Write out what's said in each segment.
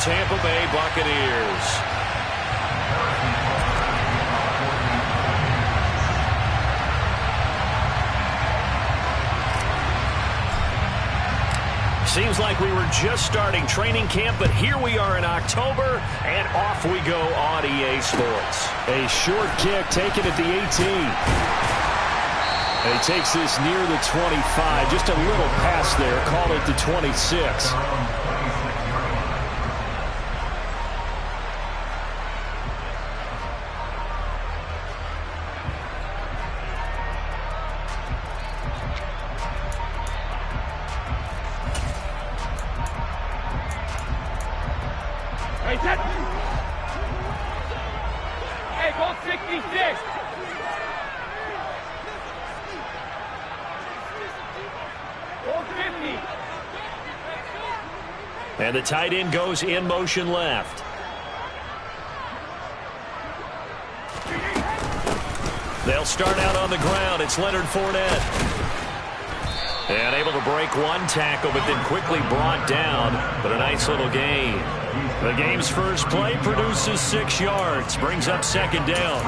Tampa Bay Buccaneers. Seems like we were just starting training camp, but here we are in October, and off we go on EA Sports. A short kick taken at the 18. And he takes this near the 25. Just a little pass there. Call it the 26. Hey, go 66. Go 50. And the tight end goes in motion left. They'll start out on the ground. It's Leonard Fournette. And able to break one tackle, but then quickly brought down. But a nice little gain. The game's first play produces 6 yards. Brings up second down.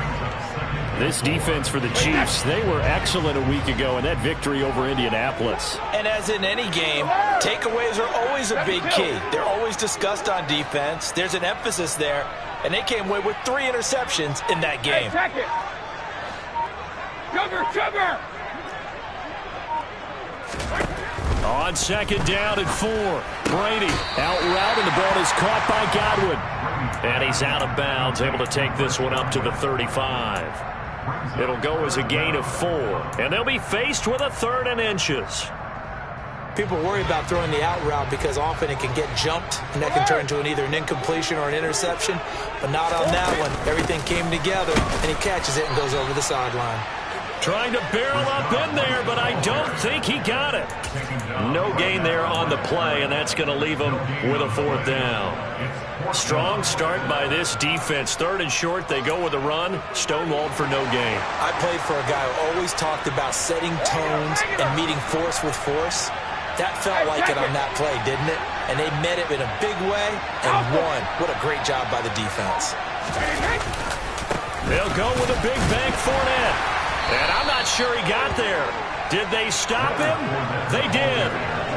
This defense for the Chiefs, they were excellent a week ago in that victory over Indianapolis. And as in any game, takeaways are always a big key. They're always discussed on defense. There's an emphasis there. And they came away with 3 interceptions in that game. Hey, check it. Sugar. On second down at 4. Brady out route, and the ball is caught by Godwin. And he's out of bounds, able to take this one up to the 35. It'll go as a gain of 4. And they'll be faced with a 3rd and inches. People worry about throwing the out route because often it can get jumped, and that can turn into either an incompletion or an interception. But not on that one. Everything came together, and he catches it and goes over the sideline. Trying to barrel up in there, but I don't think he got it. No gain there on the play, and that's going to leave him with a 4th down. Strong start by this defense. 3rd and short, they go with a run. Stonewalled for no gain. I played for a guy who always talked about setting tones and meeting force with force. That felt like it on that play, didn't it? And they met it in a big way and won. What a great job by the defense. They'll go with a big bank Fournette. And I'm not sure he got there. Did they stop him? They did.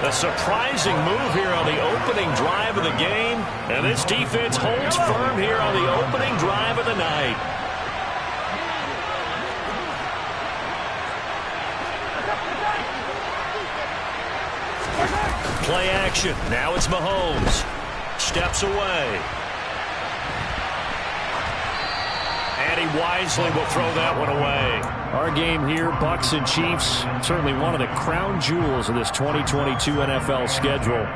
A surprising move here on the opening drive of the game. And this defense holds firm here on the opening drive of the night. Play action. Now it's Mahomes. Steps away. And he wisely will throw that one away. Our game here, Bucs and Chiefs, certainly one of the crown jewels of this 2022 NFL schedule.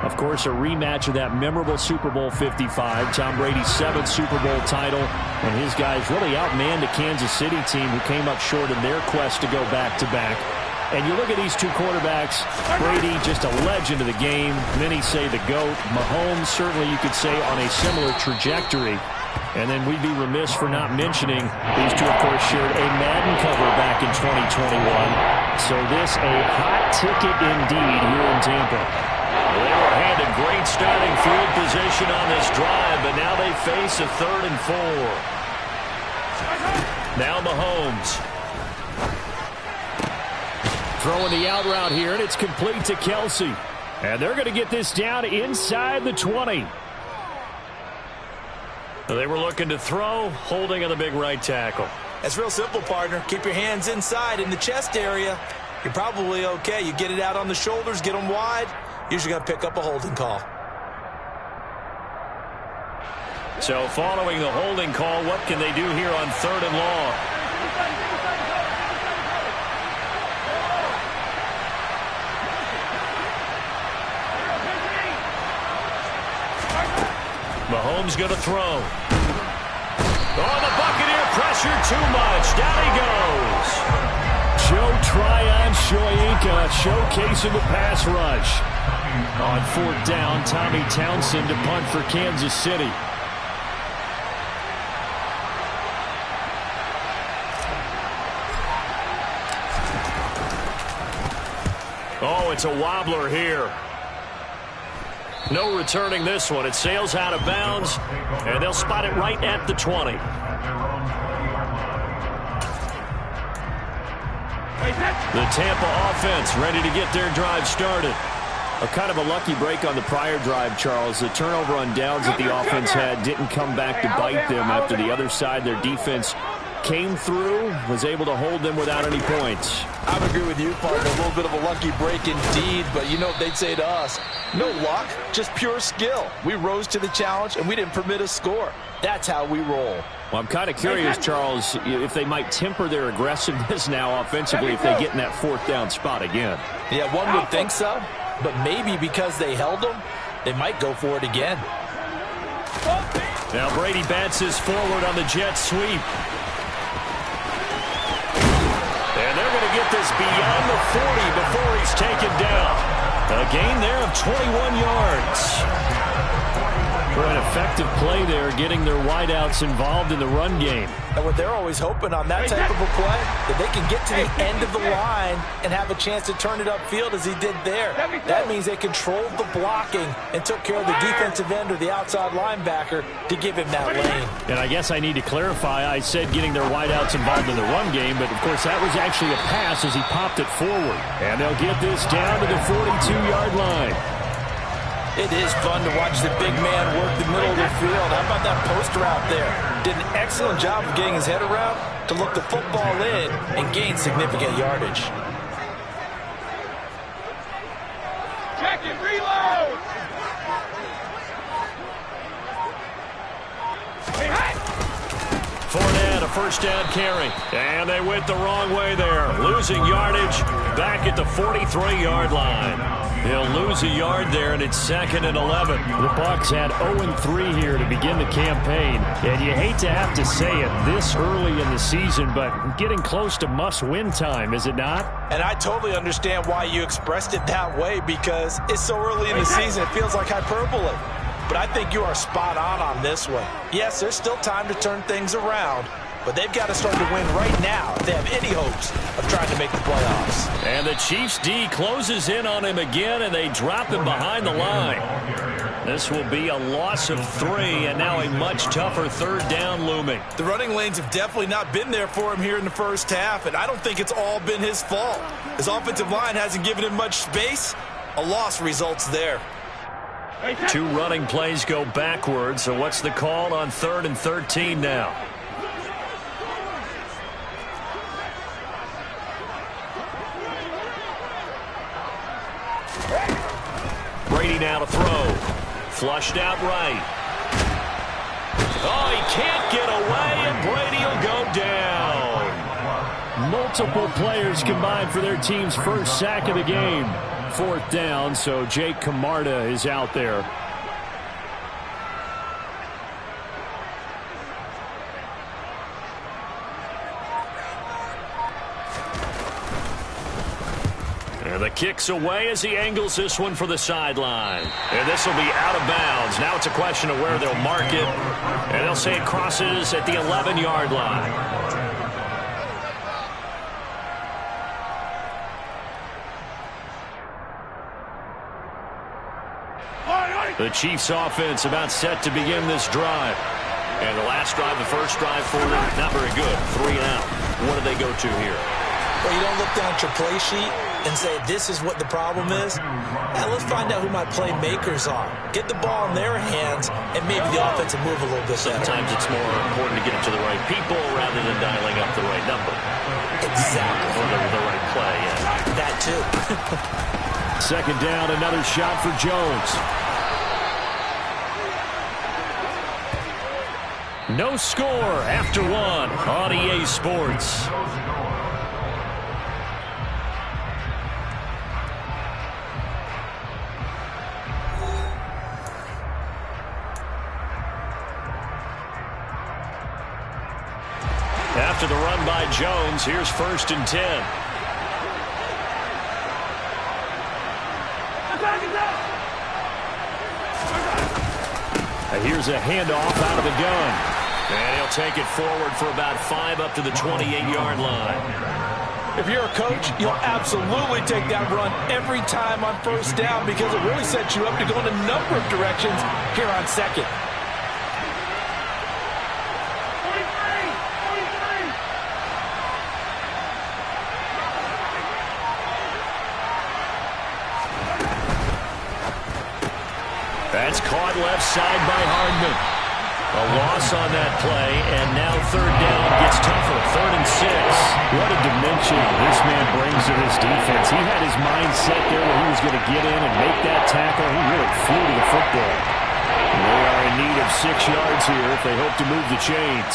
Of course, a rematch of that memorable Super Bowl 55, Tom Brady's 7th Super Bowl title, when his guys really outmanned the Kansas City team who came up short in their quest to go back-to-back. And you look at these two quarterbacks, Brady, just a legend of the game. Many say the GOAT. Mahomes, certainly you could say on a similar trajectory. And then we'd be remiss for not mentioning these two, of course, shared a Madden cover back in 2021. So this a hot ticket indeed here in Tampa. Well, they were handed great starting field position on this drive, but now they face a 3rd and 4. Now Mahomes. Throwing the out route here, and it's complete to Kelsey. And they're going to get this down inside the 20. They were looking to throw, holding on the big right tackle. That's real simple, partner. Keep your hands inside in the chest area. You're probably okay. You get it out on the shoulders, get them wide. Usually going to pick up a holding call. So following the holding call, what can they do here on 3rd and long? Mahomes going to throw. Oh, the Buccaneer pressure too much. Down he goes. Joe Tryon-Shoyinka showcasing the pass rush. On 4th down, Tommy Townsend to punt for Kansas City. Oh, it's a wobbler here. No returning this one. It sails out of bounds, and they'll spot it right at the 20. The Tampa offense ready to get their drive started. A kind of a lucky break on the prior drive, Charles. The turnover on downs that the offense had didn't come back to bite them after the other side. Their defense came through, was able to hold them without any points. I would agree with you, partner. A little bit of a lucky break indeed, but you know what they'd say to us. No luck, just pure skill. We rose to the challenge, and we didn't permit a score. That's how we roll. Well, I'm kind of curious, Charles, if they might temper their aggressiveness now offensively if they get in that fourth down spot again. Yeah, one would think so, but maybe because they held them, they might go for it again. Now Brady bounces forward on the jet sweep. And they're going to get this beyond the 40 before he's taken down. A gain there of 21 yards. For an effective play there, getting their wideouts involved in the run game. And what they're always hoping on that type of a play, that they can get to the end of the line and have a chance to turn it upfield as he did there. That means they controlled the blocking and took care of the defensive end or the outside linebacker to give him that lane. And I guess I need to clarify, I said getting their wideouts involved in the run game, but of course that was actually a pass as he popped it forward. And they'll get this down to the 42-yard line. It is fun to watch the big man work the middle of the field. How about that post route there? Did an excellent job of getting his head around to look the football in and gain significant yardage. Check it, reload! Fournette, a first down carry. And they went the wrong way there. Losing yardage back at the 43-yard line. They'll lose a yard there, and it's 2nd and 11. The Bucs had 0-3 here to begin the campaign. And you hate to have to say it this early in the season, but getting close to must-win time, is it not? And I totally understand why you expressed it that way, because it's so early in the season, it feels like hyperbole. But I think you are spot on this one. Yes, there's still time to turn things around, but they've got to start to win right now if they have any hopes of trying to make the playoffs. And the Chiefs' D closes in on him again, and they drop him behind the line. This will be a loss of 3, and now a much tougher third down looming. The running lanes have definitely not been there for him here in the first half, and I don't think it's all been his fault. His offensive line hasn't given him much space. A loss results there. 2 running plays go backwards, so what's the call on 3rd and 13 now? Brady now to throw. Flushed out right. Oh, he can't get away, and Brady will go down. Multiple players combined for their team's first sack of the game. 4th down, so Jake Camarda is out there. And the kick's away as he angles this one for the sideline. And this will be out of bounds. Now it's a question of where they'll mark it. And they'll say it crosses at the 11-yard line. The Chiefs offense about set to begin this drive. And the last drive, the first drive for them, not very good. 3 and out. What do they go to here? Well, you don't look down at your play sheet and say, this is what the problem is. Now, let's find out who my playmakers are. Get the ball in their hands, and maybe the offense will move a little bit better. Sometimes it's more important to get it to the right people rather than dialing up the right number. Exactly. Or the right play, yeah. That, too. 2nd down, another shot for Jones. No score after 1 on EA Sports. After the run by Jones, here's 1st and 10. Here's a handoff out of the gun. And he'll take it forward for about 5 up to the 28-yard line. If you're a coach, you'll absolutely take that run every time on first down because it really sets you up to go in a number of directions here on second. That's caught left side by Hardman. A loss on that play, and now third down gets tougher. 3rd and 6. What a dimension this man brings to this defense. He had his mind set there where he was going to get in and make that tackle. He really flew to the football. They are in need of 6 yards here if they hope to move the chains.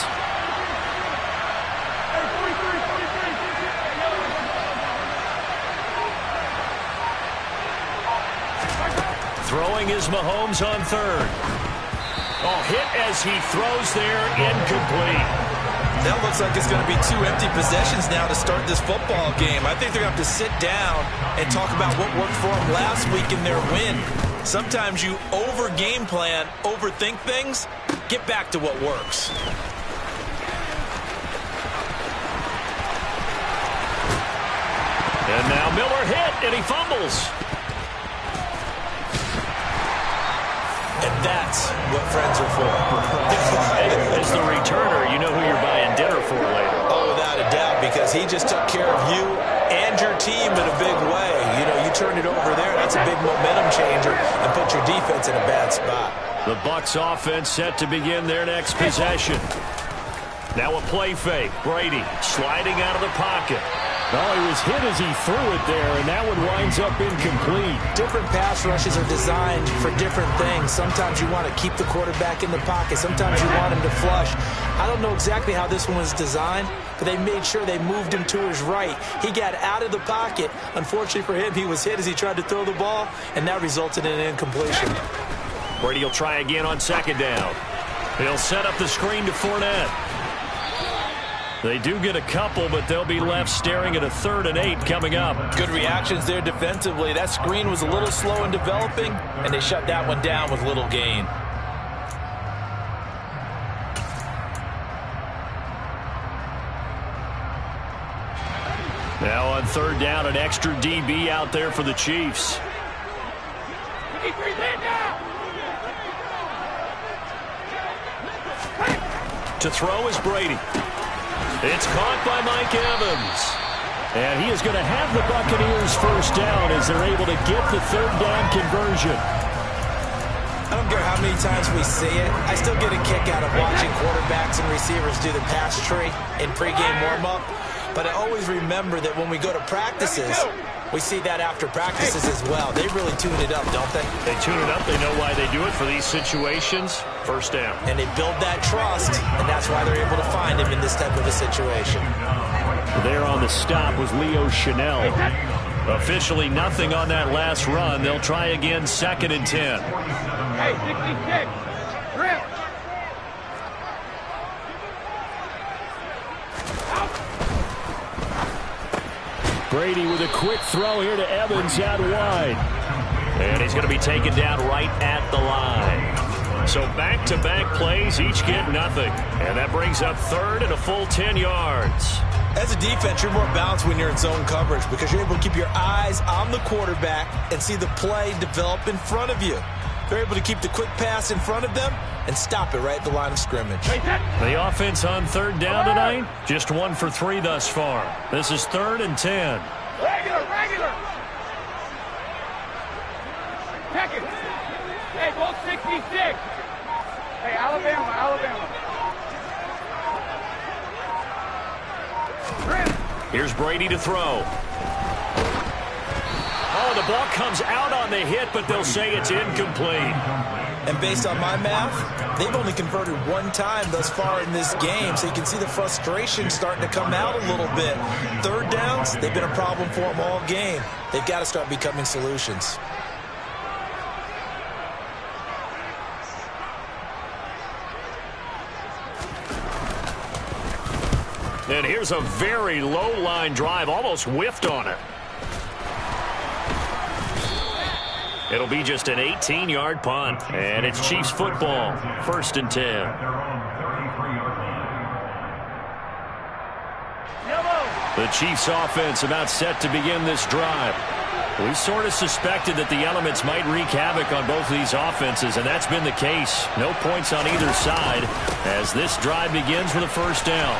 Throwing is Mahomes on 3rd. Oh, hit as he throws there, incomplete. That looks like it's going to be 2 empty possessions now to start this football game. I think they're going to have to sit down and talk about what worked for them last week in their win. Sometimes you over-game plan, overthink things. Get back to what works. And now Miller hit, and he fumbles. And that's what friends are for. As the returner, you know who you're buying dinner for later. Oh, without a doubt, because he just took care of you and your team in a big way. You know, you turned it over there. That's a big momentum changer and put your defense in a bad spot. The Bucs offense set to begin their next possession. Now a play fake. Brady sliding out of the pocket. Oh, he was hit as he threw it there, and that one winds up incomplete. Different pass rushes are designed for different things. Sometimes you want to keep the quarterback in the pocket. Sometimes you want him to flush. I don't know exactly how this one was designed, but they made sure they moved him to his right. He got out of the pocket. Unfortunately for him, he was hit as he tried to throw the ball, and that resulted in an incompletion. Brady will try again on 2nd down. He'll set up the screen to Fournette. They do get a couple, but they'll be left staring at a 3rd and 8 coming up. Good reactions there defensively. That screen was a little slow in developing, and they shut that one down with little gain. Now on 3rd down, an extra DB out there for the Chiefs. To throw is Brady. It's caught by Mike Evans. And he is going to have the Buccaneers first down as they're able to get the 3rd down conversion. I don't care how many times we see it. I still get a kick out of watching quarterbacks and receivers do the pass tree in pregame warm-up. But I always remember that when we go to practices, we see that after practices as well. They really tune it up, don't they? They tune it up. They know why they do it for these situations. First down. And they build that trust, and that's why they're able to find him in this type of a situation. There on the stop was Leo Chanel. Officially nothing on that last run. They'll try again 2nd and 10. Hey, 66. Grip. Brady with a quick throw here to Evans out wide. And he's going to be taken down right at the line. So back-to-back plays, each get nothing. And that brings up 3rd and a full 10 yards. As a defense, you're more balanced when you're in zone coverage because you're able to keep your eyes on the quarterback and see the play develop in front of you. They're able to keep the quick pass in front of them and stop it right at the line of scrimmage. The offense on 3rd down tonight, just 1 for 3 thus far. This is 3rd and 10. Regular. Check it. Hey, ball 66. Hey, Alabama. Here's Brady to throw. Oh, the ball comes out on the hit, but they'll say it's incomplete. And based on my math, they've only converted 1 time thus far in this game, so you can see the frustration starting to come out a little bit. 3rd downs, they've been a problem for them all game. They've got to start becoming solutions. And here's a very low line drive, almost whiffed on it. It'll be just an 18-yard punt, and it's Chiefs football, 1st and 10. The Chiefs offense about set to begin this drive. We sort of suspected that the elements might wreak havoc on both of these offenses, and that's been the case. No points on either side as this drive begins with a first down.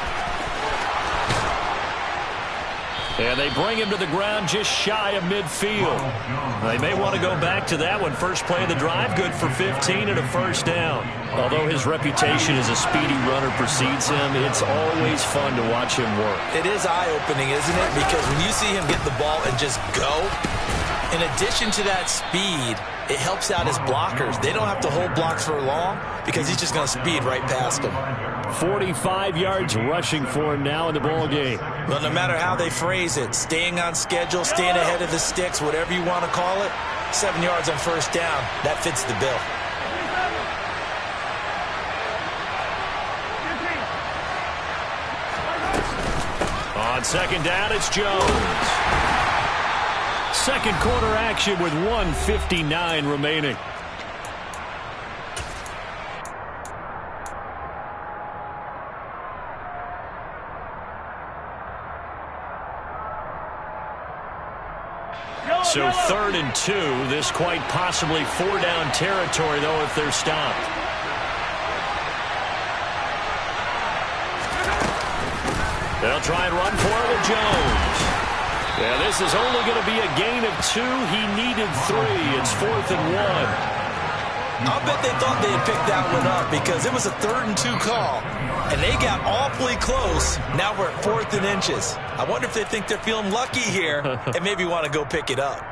And they bring him to the ground just shy of midfield. They may want to go back to that one. First play of the drive, good for 15 and a first down. Although his reputation as a speedy runner precedes him, it's always fun to watch him work. It is eye-opening, isn't it? Because when you see him get the ball and just go, in addition to that speed, it helps out his blockers. They don't have to hold blocks for long because he's just going to speed right past them. 45 yards rushing for him now in the ball game. Well, no matter how they phrase it, staying on schedule, staying ahead of the sticks, whatever you want to call it, 7 yards on first down, that fits the bill. On second down, it's Jones. Second quarter action with 1:59 remaining. So 3rd and 2. This quite possibly 4-down territory, though, if they're stopped. They'll try and run for it with Jones. Yeah, this is only going to be a gain of 2. He needed 3. It's 4th and 1. I'll bet they thought they had picked that one up because it was a 3rd and 2 call, and they got awfully close. Now we're at 4th and inches. I wonder if they think they're feeling lucky here and maybe want to go pick it up.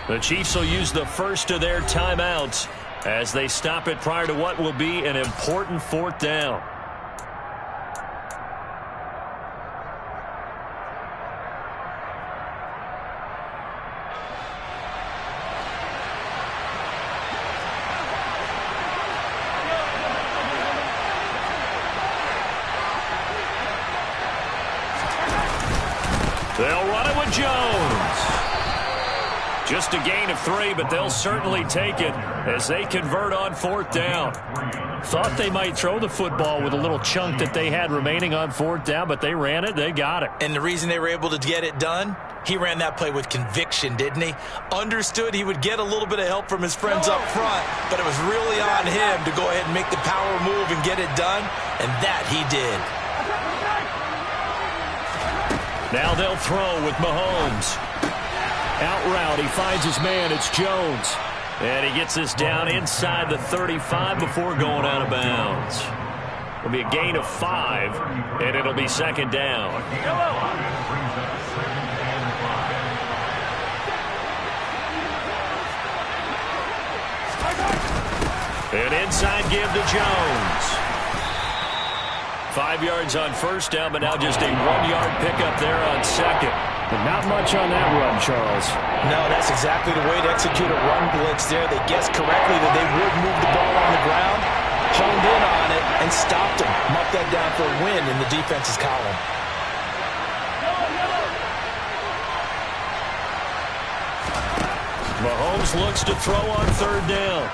The Chiefs will use the first of their timeouts as they stop it prior to what will be an important 4th down. They'll run it with Jones. Just a gain of 3, but they'll certainly take it as they convert on 4th down. Thought they might throw the football with a little chunk that they had remaining on 4th down, but they ran it. They got it. And the reason they were able to get it done, he ran that play with conviction, didn't he? Understood he would get a little bit of help from his friends up front, but it was really on him to go ahead and make the power move and get it done, and that he did. Now they'll throw with Mahomes. Out route, he finds his man. It's Jones. And he gets this down inside the 35 before going out of bounds. It'll be a gain of 5, and it'll be 2nd down. An inside give to Jones. 5 yards on first down, but now just a 1-yard pickup there on 2nd. But not much on that run, Charles. No, that's exactly the way to execute a run blitz there. They guessed correctly that they would move the ball on the ground, honed in on it, and stopped them. Mark that down for a win in the defense's column. Mahomes looks to throw on 3rd down.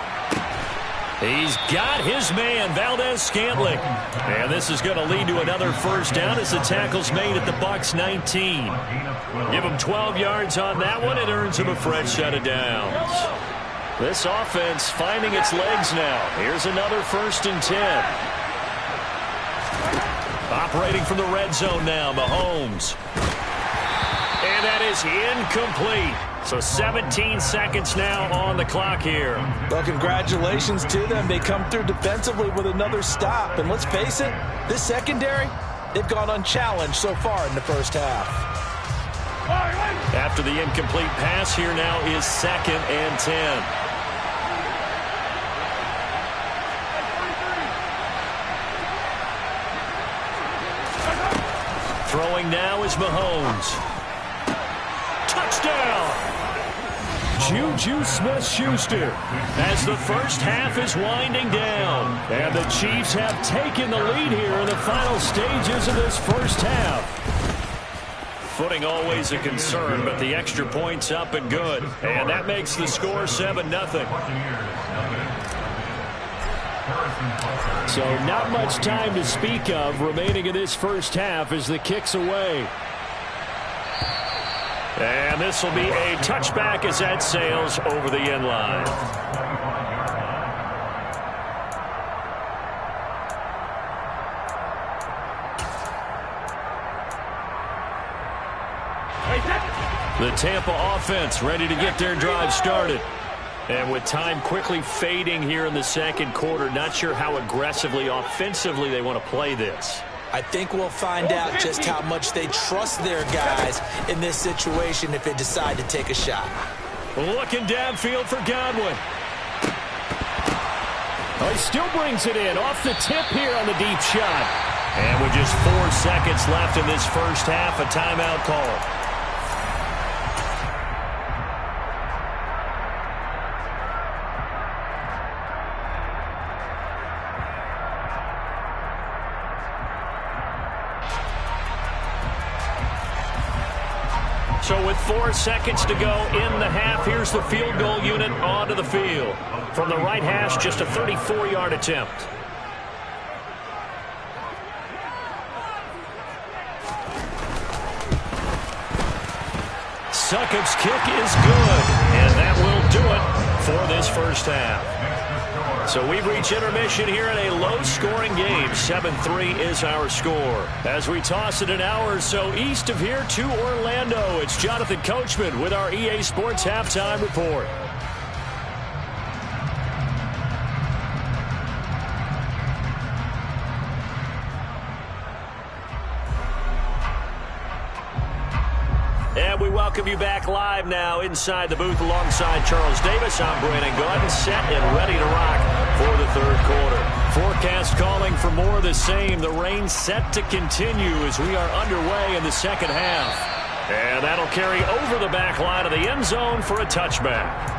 He's got his man, Valdez-Scantling. And this is going to lead to another first down as the tackle's made at the Bucs 19. Give him 12 yards on that one. It earns him a fresh set of downs. This offense finding its legs now. Here's another 1st and 10. Operating from the red zone now, Mahomes. And that is incomplete. So 17 seconds now on the clock here. Well, congratulations to them. They come through defensively with another stop. And let's face it, this secondary, they've gone unchallenged so far in the first half. After the incomplete pass, here now is 2nd and 10. Throwing now is Mahomes. Touchdown! Juju Smith-Schuster as the first half is winding down. And the Chiefs have taken the lead here in the final stages of this first half. Footing always a concern, but the extra point's up and good. And that makes the score 7-0. So not much time to speak of remaining in this first half as the kick's away. And this will be a touchback as that sails over the end line. The Tampa offense ready to get their drive started. And with time quickly fading here in the second quarter, not sure how aggressively, offensively they want to play this. I think we'll find out just how much they trust their guys in this situation if they decide to take a shot. Looking downfield for Godwin. Oh, he still brings it in off the tip here on the deep shot. And with just 4 seconds left in this first half, a timeout call. So with 4 seconds to go in the half, here's the field goal unit onto the field. From the right hash, just a 34-yard attempt. Succop's kick is good, and that will do it for this first half. So we've reached intermission here in a low-scoring game. 7-3 is our score. As we toss it an hour or so east of here to Orlando, it's Jonathan Coachman with our EA Sports Halftime Report. And we welcome you back live now inside the booth alongside Charles Davis. I'm Brandon Gordon, set and ready to rock for the third quarter. Forecast calling for more of the same. The rain set to continue as we are underway in the second half. And that'll carry over the back line of the end zone for a touchback.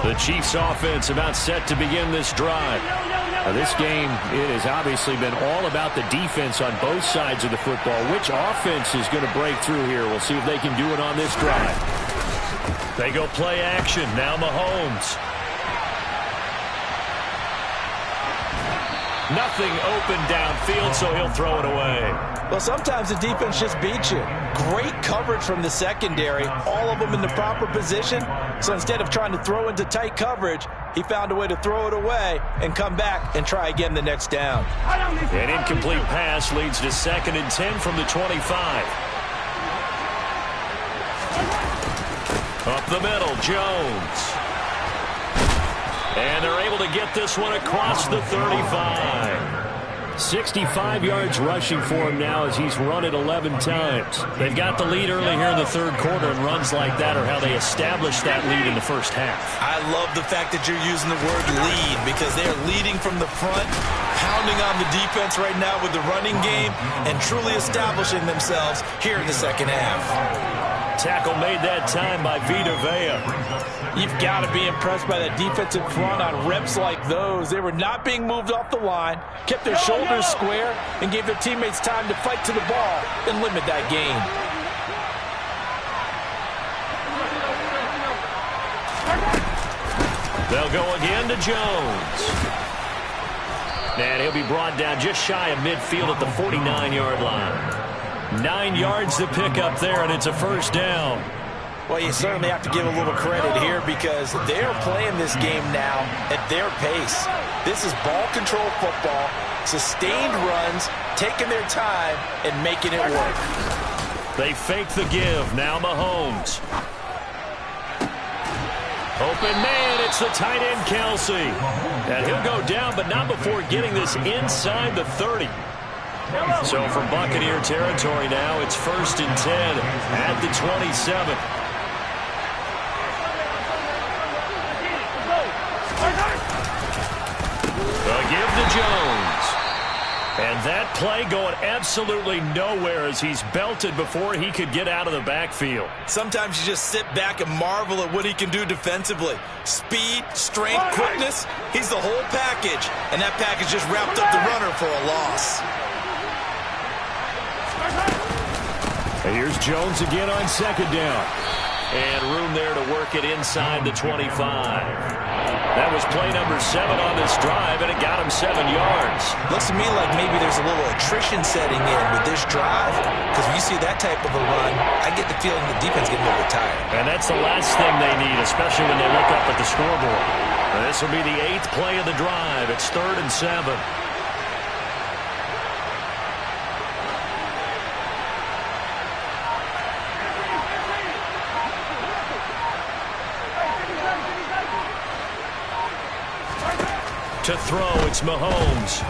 The Chiefs offense about set to begin this drive. Now, this game, it has obviously been all about the defense on both sides of the football. Which offense is going to break through here? We'll see if they can do it on this drive. They go play action. Now Mahomes. Nothing open downfield, so he'll throw it away. Well, sometimes the defense just beats you. Great coverage from the secondary, all of them in the proper position. So instead of trying to throw into tight coverage, he found a way to throw it away and come back and try again the next down. An incomplete pass leads to 2nd and 10 from the 25. Up the middle, Jones. And they're able to get this one across the 35. 65 yards rushing for him now as he's run it 11 times. They've got the lead early here in the third quarter, and runs like that are how they established that lead in the first half. I love the fact that you're using the word lead because they're leading from the front, pounding on the defense right now with the running game, and truly establishing themselves here in the second half. Tackle made that time by Vita Vea. You've got to be impressed by that defensive front on reps like those. They were not being moved off the line, kept their shoulders square, and gave their teammates time to fight to the ball and limit that gain. They'll go again to Jones. And he'll be brought down just shy of midfield at the 49-yard line. 9 yards to pick up there, and it's a first down. Well, you certainly have to give a little credit here because they're playing this game now at their pace. This is ball control football, sustained runs, taking their time, and making it work. They fake the give. Now Mahomes. Open man, it's the tight end, Kelsey. And he'll go down, but not before getting this inside the 30. So from Buccaneer territory now, it's 1st and 10 at the 27. A give to Jones. And that play going absolutely nowhere as he's belted before he could get out of the backfield. Sometimes you just sit back and marvel at what he can do defensively. Speed, strength, quickness, he's the whole package. And that package just wrapped up the runner for a loss. And here's Jones again on second down. And room there to work it inside the 25. That was play number 7 on this drive, and it got him 7 yards. Looks to me like maybe there's a little attrition setting in with this drive, because when you see that type of a run, I get the feeling the defense getting a little bit tired. And that's the last thing they need, especially when they look up at the scoreboard. And this will be the 8th play of the drive. It's 3rd and 7. To throw, it's Mahomes.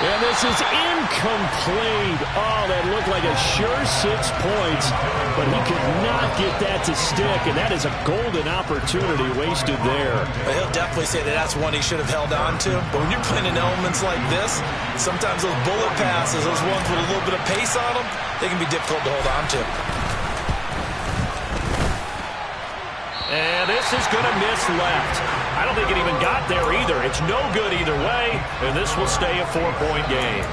And this is incomplete. Oh, that looked like a sure 6 points, but he could not get that to stick, and that is a golden opportunity wasted there. But he'll definitely say that that's one he should have held on to. But when you're playing in elements like this, sometimes those bullet passes, those ones with a little bit of pace on them, they can be difficult to hold on to. And this is going to miss left. I don't think it even got there either. It's no good either way, and this will stay a 4-point game.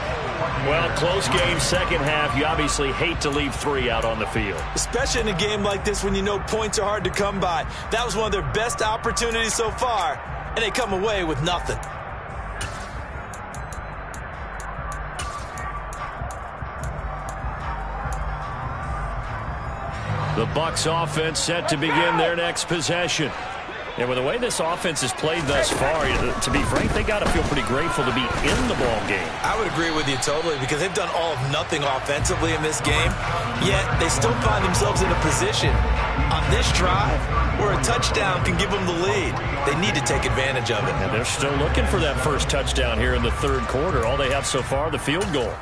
Well, close game, second half. You obviously hate to leave 3 out on the field. Especially in a game like this when you know points are hard to come by. That was one of their best opportunities so far, and they come away with nothing. The Bucs offense set to begin their next possession. And with the way this offense has played thus far, to be frank, they got to feel pretty grateful to be in the ball game. I would agree with you totally, because they've done all of nothing offensively in this game, yet they still find themselves in a position on this drive where a touchdown can give them the lead. They need to take advantage of it. And they're still looking for that first touchdown here in the 3rd quarter. All they have so far, the field goal.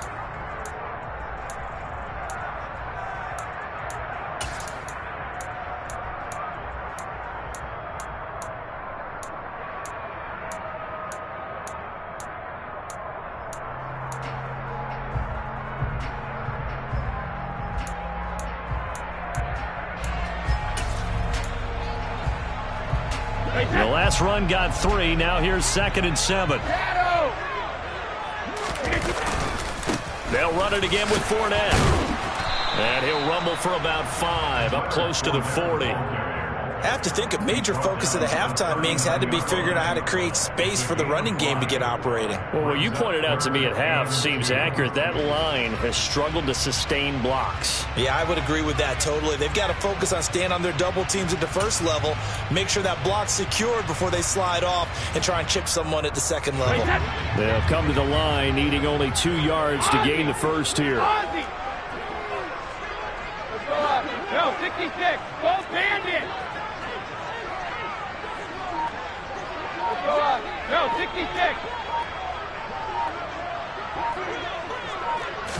The last run got 3. Now here's 2nd and 7. They'll run it again with Fournette. And he'll rumble for about 5, up close to the 40. I have to think a major focus of the halftime meetings had to be figuring out how to create space for the running game to get operating. Well, what you pointed out to me at half seems accurate. That line has struggled to sustain blocks. Yeah, I would agree with that totally. They've got to focus on staying on their double teams at the first level, make sure that block's secured before they slide off and try and chip someone at the second level. They'll come to the line, needing only 2 yards to gain the first here. Let's go up. No, 66. Both bandits. Let's go up. No, 66.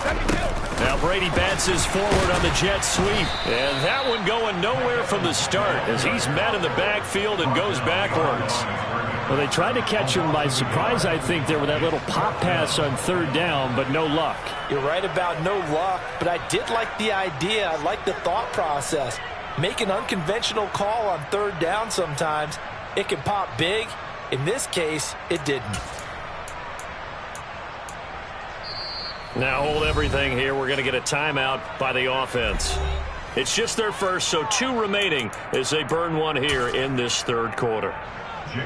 72. Now Brady bounces forward on the jet sweep. And that one going nowhere from the start as he's met in the backfield and goes backwards. Well, they tried to catch him by surprise, I think, there with that little pop pass on 3rd down, but no luck. You're right about no luck, but I did like the idea. I like the thought process. Make an unconventional call on 3rd down sometimes. It can pop big. In this case, it didn't. Now hold everything here. We're going to get a timeout by the offense. It's just their first, so 2 remaining as they burn 1 here in this 3rd quarter.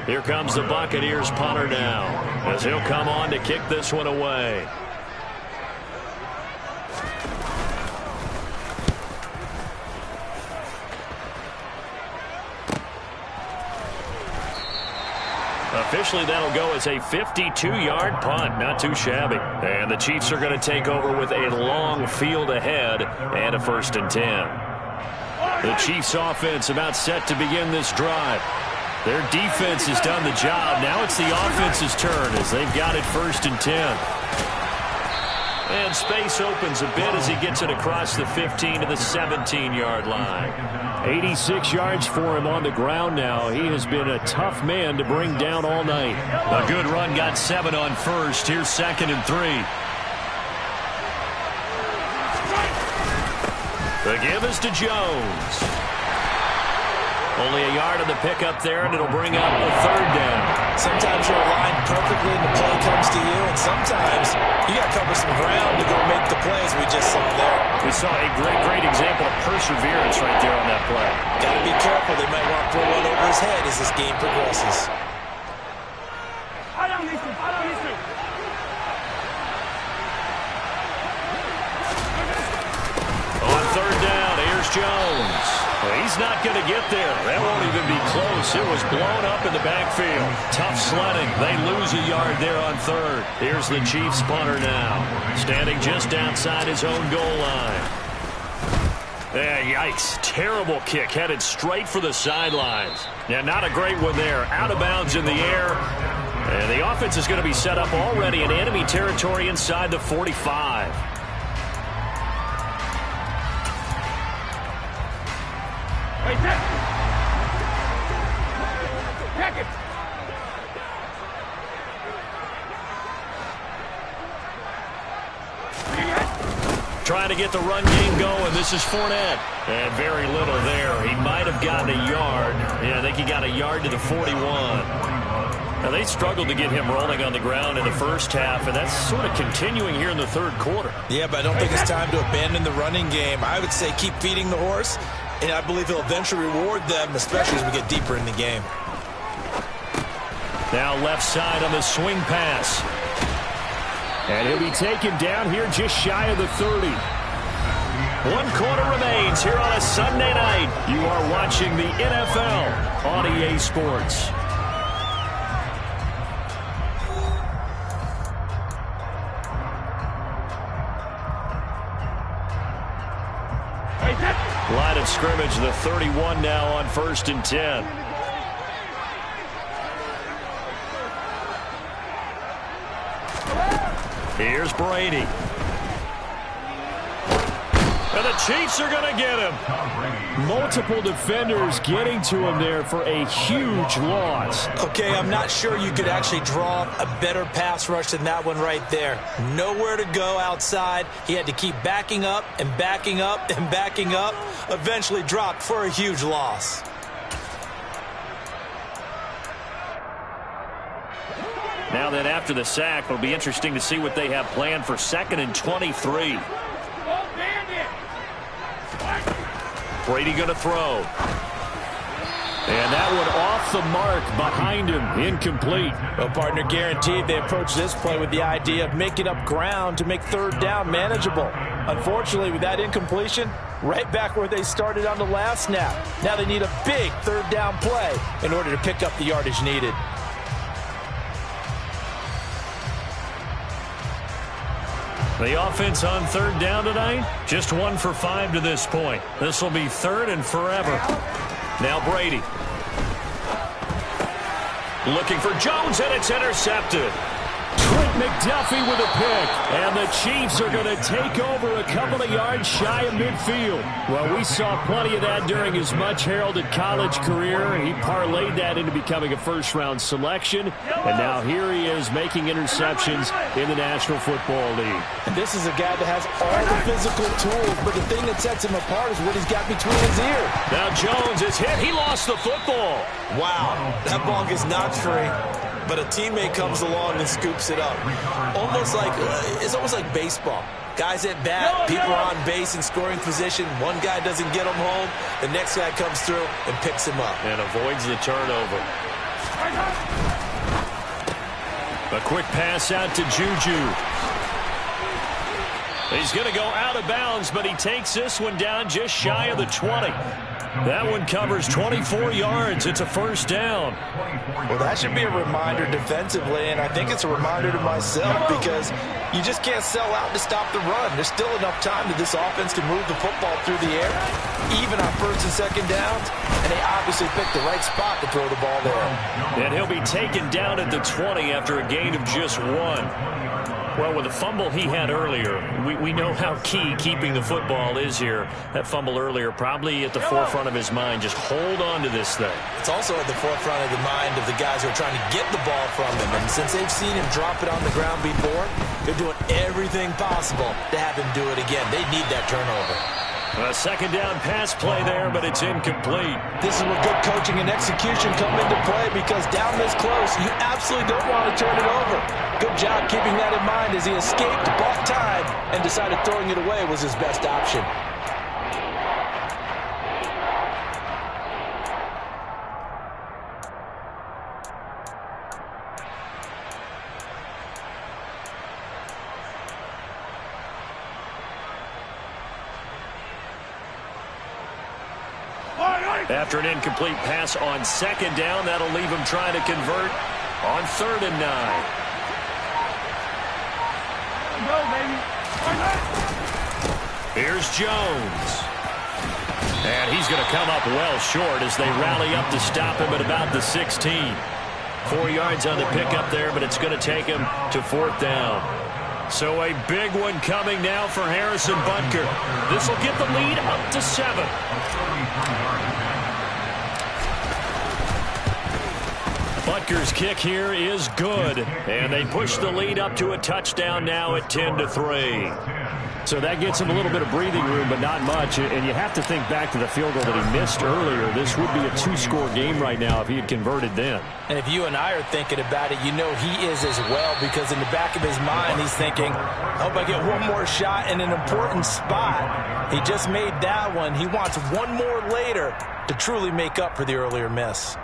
Here comes the Buccaneers punter now as he'll come on to kick this one away. Officially, that'll go as a 52-yard punt. Not too shabby. And the Chiefs are going to take over with a long field ahead and a 1st and 10. The Chiefs offense about set to begin this drive. Their defense has done the job. Now it's the offense's turn as they've got it 1st and 10. And space opens a bit as he gets it across the 15 to the 17-yard line. 86 yards for him on the ground now. He has been a tough man to bring down all night. A good run, got 7 on first. Here's 2nd and 3. The give is to Jones. Only a yard on the pickup there, and it'll bring up the 3rd down. Sometimes you're aligned perfectly and the play comes to you, and sometimes you got to cover some ground to go make the plays we just saw there. We saw a great example of perseverance right there on that play. Got to be careful. They might want to throw one over his head as this game progresses. On 3rd down, here's Jones. Well, he's not going to get there. That won't even be close. It was blown up in the backfield. Tough sledding. They lose a yard there on 3rd. Here's the Chiefs punter now, standing just outside his own goal line. Yikes. Terrible kick, headed straight for the sidelines. Yeah, not a great one there. Out of bounds in the air. And the offense is going to be set up already in enemy territory inside the 45. Trying to get the run game going. This is Fournette. And very little there. He might have gotten a yard. Yeah, I think he got a yard to the 41. Now, they struggled to get him rolling on the ground in the first half, and that's sort of continuing here in the 3rd quarter. Yeah, but I don't think it's time to abandon the running game. I would say keep feeding the horse, and I believe he'll eventually reward them, especially as we get deeper in the game. Now left side on the swing pass. And he'll be taken down here just shy of the 30. 1 quarter remains here on a Sunday night. You are watching the NFL on EA Sports. Line of scrimmage, the 31 now on 1st and 10. Here's Brady. And the Chiefs are going to get him. Multiple defenders getting to him there for a huge loss. Okay, I'm not sure you could actually draw a better pass rush than that one right there. Nowhere to go outside. He had to keep backing up and backing up and backing up. Eventually dropped for a huge loss. Now then, after the sack, it'll be interesting to see what they have planned for 2nd and 23. Brady going to throw. And that one off the mark behind him. Incomplete. Well, partner, guaranteed they approach this play with the idea of making up ground to make 3rd down manageable. Unfortunately, with that incompletion, right back where they started on the last snap. Now they need a big 3rd down play in order to pick up the yardage needed. The offense on 3rd down tonight, just 1 for 5 to this point. This will be 3rd and forever. Now Brady. Looking for Jones, and it's intercepted. Trent McDuffie with a pick. And the Chiefs are going to take over a couple of yards shy of midfield. Well, we saw plenty of that during his much-heralded college career. He parlayed that into becoming a first-round selection. And now here he is making interceptions in the National Football League. And this is a guy that has all the physical tools, but the thing that sets him apart is what he's got between his ears. Now Jones is hit. He lost the football. Wow, that ball gets knocked free. But a teammate comes along and scoops it up. It's almost like baseball. Guys at bat, people are on base in scoring position. One guy doesn't get him home. The next guy comes through and picks him up. And avoids the turnover. A quick pass out to Juju. He's going to go out of bounds, but he takes this one down just shy of the 20. That one covers 24 yards. It's a 1st down. Well, that should be a reminder defensively, and I think it's a reminder to myself because you just can't sell out to stop the run. There's still enough time that this offense can move the football through the air, even on 1st and 2nd downs, and they obviously picked the right spot to throw the ball there. And he'll be taken down at the 20 after a gain of just 1. Well, with the fumble he had earlier, we know how key keeping the football is here. That fumble earlier probably at the forefront of his mind. Just hold on to this thing. It's also at the forefront of the mind of the guys who are trying to get the ball from him. And since they've seen him drop it on the ground before, they're doing everything possible to have him do it again. They need that turnover. A second down pass play there, but it's incomplete. This is where good coaching and execution come into play, because down this close, you absolutely don't want to turn it over. Good job keeping that in mind as he escaped, bought time, and decided throwing it away was his best option. After an incomplete pass on second down, that'll leave him trying to convert on 3rd and 9. Go, baby. Here's Jones. And he's going to come up well short as they rally up to stop him at about the 16. 4 yards on the pickup there, but it's going to take him to 4th down. So a big one coming now for Harrison Butker. This will get the lead up to 7. Butker's kick here is good, and they push the lead up to a touchdown now at 10-3. So that gets him a little bit of breathing room, but not much. And you have to think back to the field goal that he missed earlier. This would be a 2-score game right now if he had converted then. And if you and I are thinking about it, you know he is as well, because in the back of his mind, he's thinking, I hope I get one more shot in an important spot. He just made that one. He wants one more later to truly make up for the earlier miss.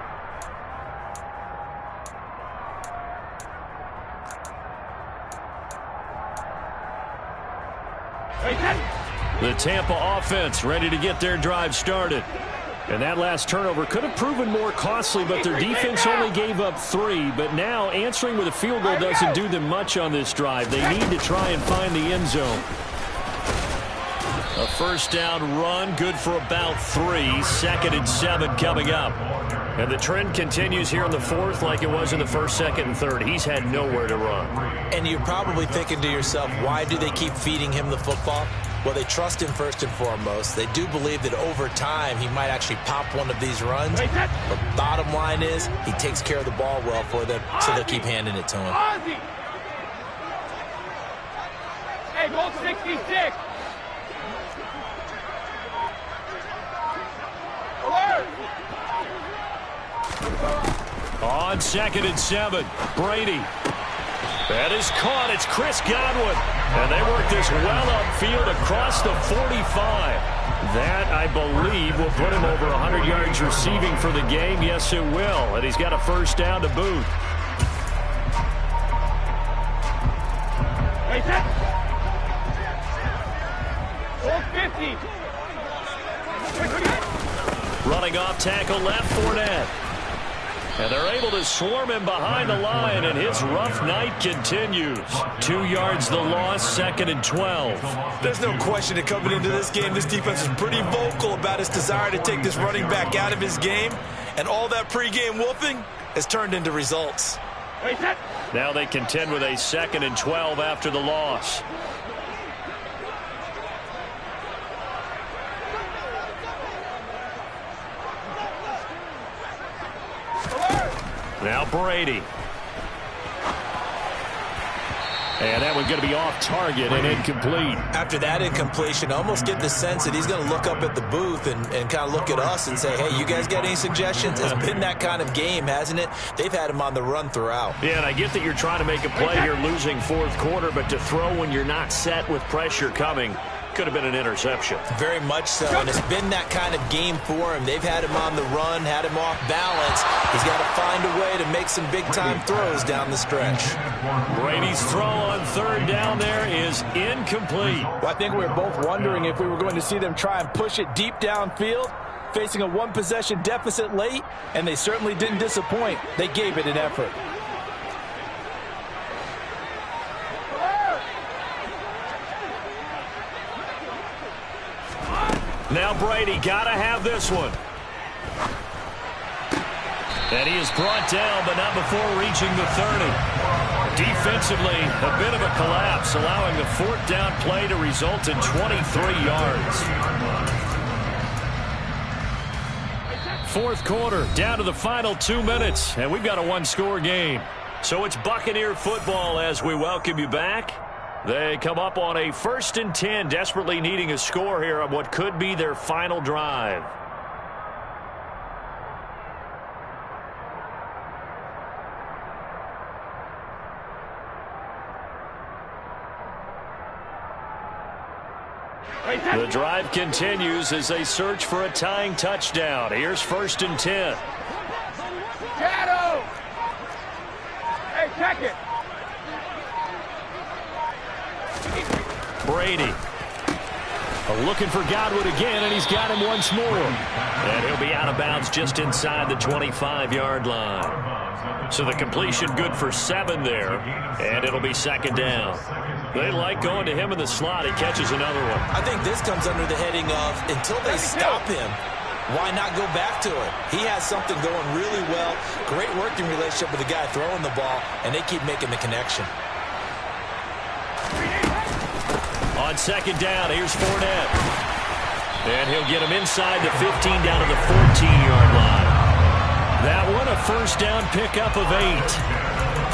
The Tampa offense ready to get their drive started. And that last turnover could have proven more costly, but their defense only gave up 3. But now answering with a field goal doesn't do them much on this drive. They need to try and find the end zone. A first down run, good for about 3. 2nd and 7 coming up. And the trend continues here in the 4th like it was in the 1st, 2nd, and 3rd. He's had nowhere to run. And you're probably thinking to yourself, why do they keep feeding him the football? Well, they trust him first and foremost. They do believe that over time he might actually pop one of these runs. But bottom line is he takes care of the ball well for them, so they'll keep handing it to him. Hey, go 66. On 2nd and 7, Brady. That is caught. It's Chris Godwin. And they work this well upfield across the 45. That, I believe, will put him over 100 yards receiving for the game. Yes, it will. And he's got a first down to boot. Hey, set. 50. Running off tackle left, Fournette. And they're able to swarm him behind the line, and his rough night continues. 2 yards the loss, 2nd and 12. There's no question that coming into this game, this defense is pretty vocal about its desire to take this running back out of his game. And all that pregame wolfing has turned into results. Now they contend with a 2nd and 12 after the loss. Now Brady. And that one's going to be off target and incomplete. After that incompletion, I almost get the sense that he's going to look up at the booth and kind of look at us and say, hey, you guys got any suggestions? It's been that kind of game, hasn't it? They've had him on the run throughout. Yeah, and I get that you're trying to make a play here losing 4th quarter, but to throw when you're not set with pressure coming could have been an interception. Very much so, and it's been that kind of game for him. They've had him on the run, had him off balance. He's got to find a way to make some big-time throws down the stretch. Brady's throw on 3rd down there is incomplete. Well, I think we were both wondering if we were going to see them try and push it deep downfield, facing a 1-possession deficit late, and they certainly didn't disappoint. They gave it an effort. Now Brady got to have this one. And he is brought down, but not before reaching the 30. Defensively, a bit of a collapse, allowing the fourth down play to result in 23 yards. Fourth quarter, down to the final 2 minutes, and we've got a one-score game. So it's Buccaneer football as we welcome you back. They come up on a 1st and 10, desperately needing a score here on what could be their final drive. The drive continues as they search for a tying touchdown. Here's 1st and 10. Shadow! Hey, check it! Brady. Looking for Godwin again, and he's got him once more. And he'll be out of bounds just inside the 25-yard line. So the completion good for 7 there, and it'll be 2nd down. They like going to him in the slot. He catches another one. I think this comes under the heading of until they stop him, why not go back to it? He has something going really well. Great working relationship with the guy throwing the ball, and they keep making the connection. On 2nd down, here's Fournette. And he'll get him inside the 15 down to the 14-yard line. That one a 1st down pickup of 8.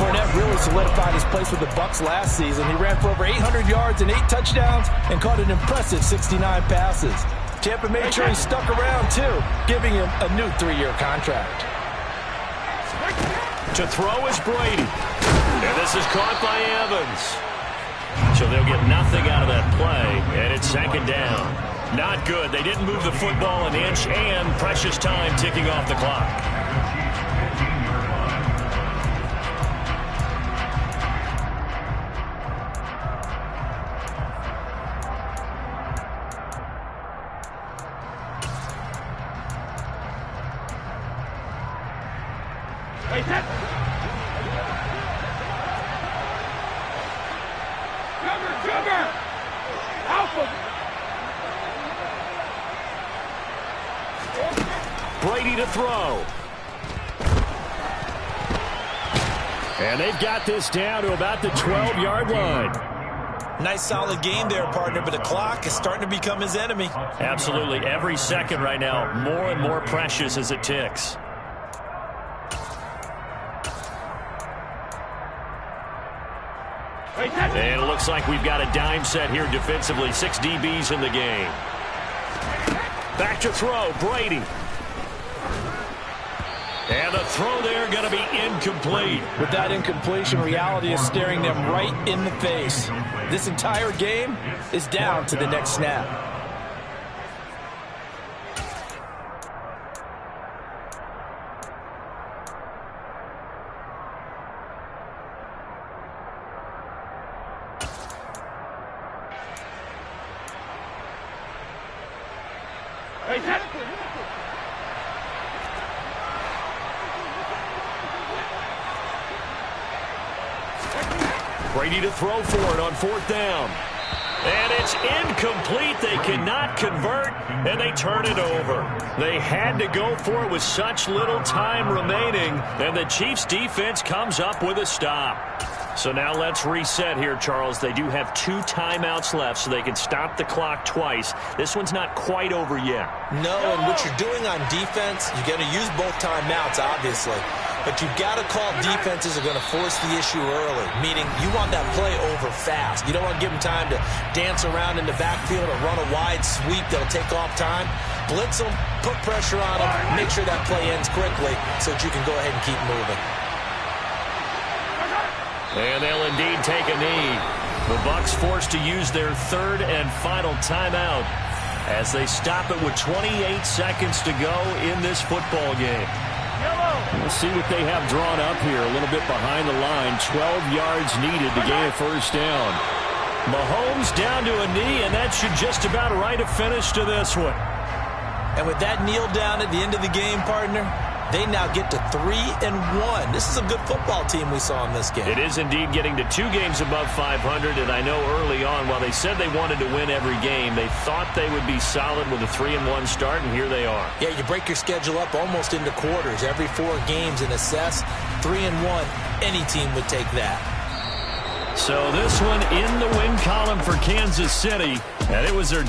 Fournette really solidified his place with the Bucs last season. He ran for over 800 yards and 8 touchdowns and caught an impressive 69 passes. Tampa made sure he stuck around, too, giving him a new 3-year contract. To throw is Brady. And this is caught by Evans. So they'll get nothing out of that play, and it's 2nd down. Not good. They didn't move the football an inch, and precious time ticking off the clock. Brady to throw. And they've got this down to about the 12-yard line. Nice solid game there, partner, but the clock is starting to become his enemy. Absolutely. Every second right now, more and more precious as it ticks. And it looks like we've got a dime set here defensively. 6 DBs in the game. Back to throw, Brady. And the throw there going to be incomplete. With that incompletion, reality is staring them right in the face. This entire game is down to the next snap. Brady to throw for it on 4th down. And it's incomplete. They cannot convert, and they turn it over. They had to go for it with such little time remaining, and the Chiefs' defense comes up with a stop. So now let's reset here, Charles. They do have 2 timeouts left, so they can stop the clock twice. This one's not quite over yet. No, and what you're doing on defense, you're going to use both timeouts, obviously. But you've got to call defenses are going to force the issue early, meaning you want that play over fast. You don't want to give them time to dance around in the backfield or run a wide sweep that'll take off time. Blitz them, put pressure on them, make sure that play ends quickly so that you can go ahead and keep moving. And they'll indeed take a knee. The Bucs forced to use their 3rd and final timeout as they stop it with 28 seconds to go in this football game. We'll see what they have drawn up here. A little bit behind the line. 12 yards needed to gain a 1st down. Mahomes down to a knee, and that should just about write a finish to this one. And with that kneel down at the end of the game, partner, they now get to 3-1. This is a good football team we saw in this game. It is indeed getting to 2 games above 500, and I know early on, while they said they wanted to win every game, they thought they would be solid with a 3-1 start, and here they are. Yeah, you break your schedule up almost into quarters, every 4 games, and assess 3-1. Any team would take that. So this one in the win column for Kansas City, and it was their